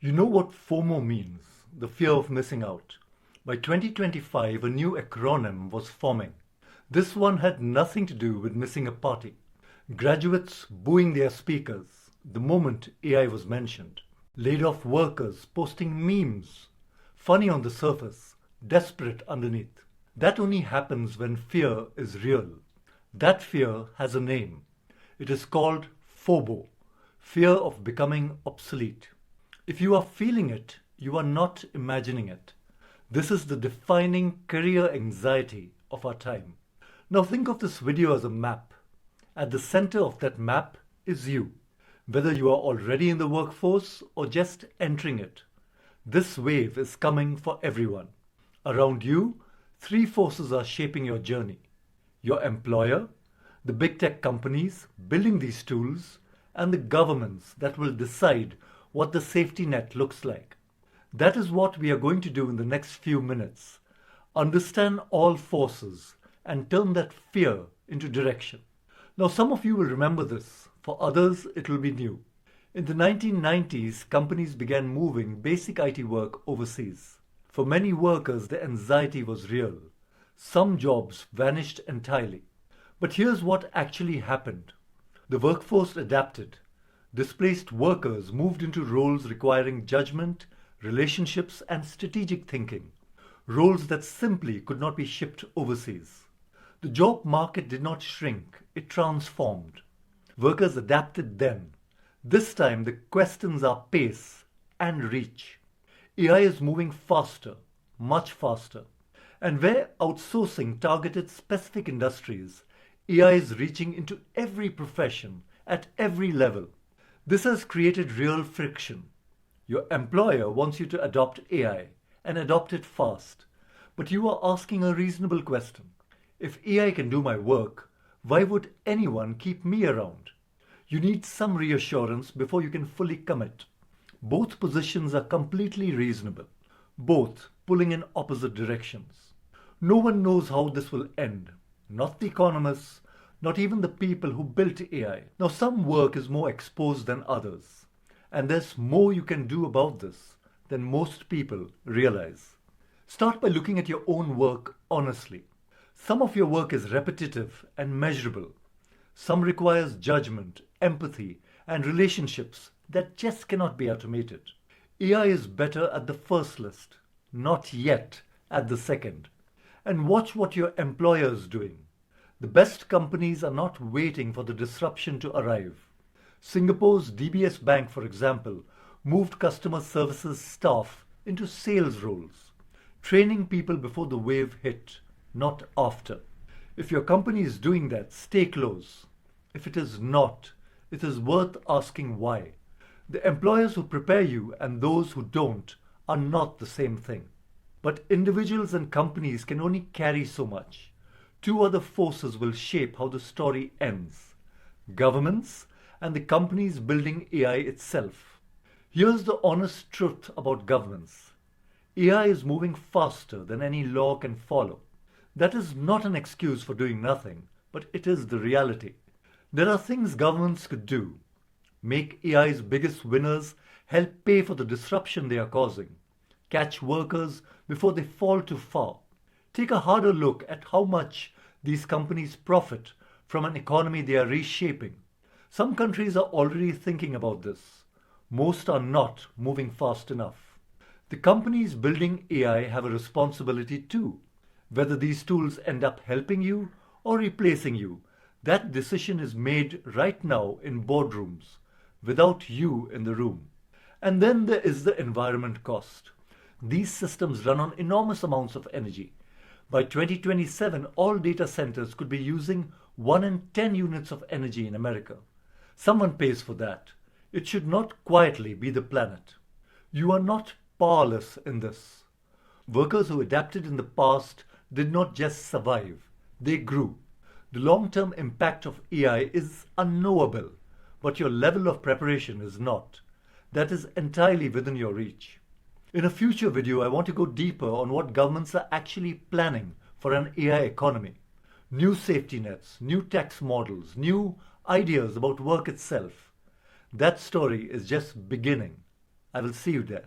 You know what FOMO means, the fear of missing out. By 2025, a new acronym was forming. This one had nothing to do with missing a party. Graduates booing their speakers the moment AI was mentioned. Laid off workers posting memes, funny on the surface, desperate underneath. That only happens when fear is real. That fear has a name. It is called FOBO, fear of becoming obsolete. If you are feeling it, you are not imagining it. This is the defining career anxiety of our time. Now think of this video as a map. At the center of that map is you. Whether you are already in the workforce or just entering it, this wave is coming for everyone. Around you, three forces are shaping your journey. Your employer, the big tech companies building these tools, and the governments that will decide what the safety net looks like. That is what we are going to do in the next few minutes. Understand all forces and turn that fear into direction. Now, some of you will remember this. For others, it will be new. In the 1990s, companies began moving basic IT work overseas. For many workers, the anxiety was real. Some jobs vanished entirely. But here's what actually happened. The workforce adapted. Displaced workers moved into roles requiring judgment, relationships, and strategic thinking. Roles that simply could not be shipped overseas. The job market did not shrink, it transformed. Workers adapted then. This time the questions are pace and reach. AI is moving faster, much faster. And where outsourcing targeted specific industries, AI is reaching into every profession at every level. This has created real friction. Your employer wants you to adopt AI and adopt it fast. But you are asking a reasonable question. If AI can do my work, why would anyone keep me around? You need some reassurance before you can fully commit. Both positions are completely reasonable, both pulling in opposite directions. No one knows how this will end. Not the economists, not even the people who built AI. Now, some work is more exposed than others, and there's more you can do about this than most people realize. Start by looking at your own work honestly. Some of your work is repetitive and measurable. Some requires judgment, empathy, and relationships that just cannot be automated. AI is better at the first list, not yet at the second. And watch what your employer is doing. The best companies are not waiting for the disruption to arrive. Singapore's DBS Bank, for example, moved customer services staff into sales roles, training people before the wave hit, not after. If your company is doing that, stay close. If it is not, it is worth asking why. The employers who prepare you and those who don't are not the same thing. But individuals and companies can only carry so much. Two other forces will shape how the story ends. Governments and the companies building AI itself. Here's the honest truth about governments. AI is moving faster than any law can follow. That is not an excuse for doing nothing, but it is the reality. There are things governments could do. Make AI's biggest winners help pay for the disruption they are causing. Catch workers before they fall too far. Take a harder look at how much these companies profit from an economy they are reshaping. Some countries are already thinking about this. Most are not moving fast enough. The companies building AI have a responsibility too. Whether these tools end up helping you or replacing you, that decision is made right now in boardrooms, without you in the room. And then there is the environment cost. These systems run on enormous amounts of energy. By 2027, all data centers could be using 1 in 10 units of energy in America. Someone pays for that. It should not quietly be the planet. You are not powerless in this. Workers who adapted in the past did not just survive, they grew. The long-term impact of AI is unknowable, but your level of preparation is not. That is entirely within your reach. In a future video, I want to go deeper on what governments are actually planning for an AI economy. New safety nets, new tax models, new ideas about work itself. That story is just beginning. I will see you there.